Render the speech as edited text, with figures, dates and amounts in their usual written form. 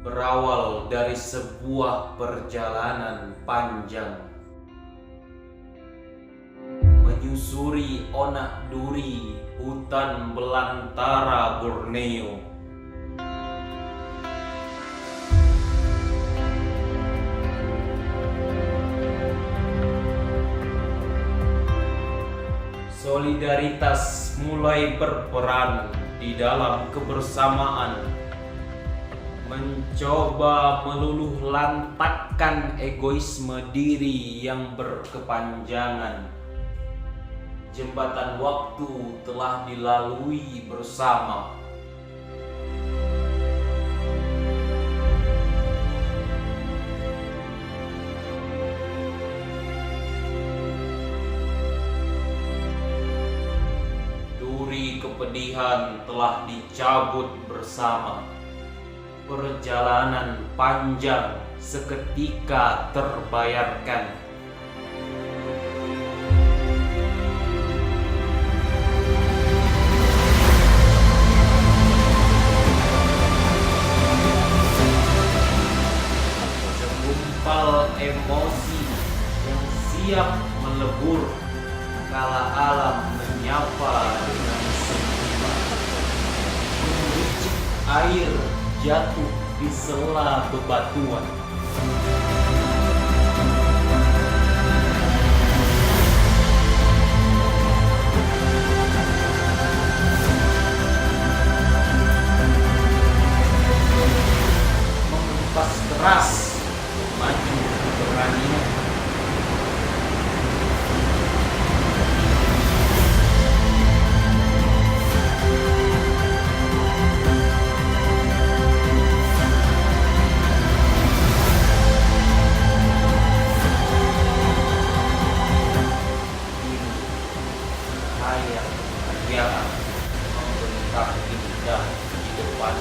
berawal dari sebuah perjalanan panjang, menyusuri onak duri hutan belantara Borneo. Solidaritas mulai berperan di dalam kebersamaan, mencoba meluluh lantakkan egoisme diri yang berkepanjangan. Jembatan waktu telah dilalui bersama. Duri kepedihan telah dicabut bersama. Perjalanan panjang seketika terbayarkan. Segumpal emosi yang siap melebur kala alam menyapa dengan sempurna. Mericik air jatuh di sela bebatuan. Mengempas keras maju keberanian. Cahaya kebahagiaan membentang indah di depan.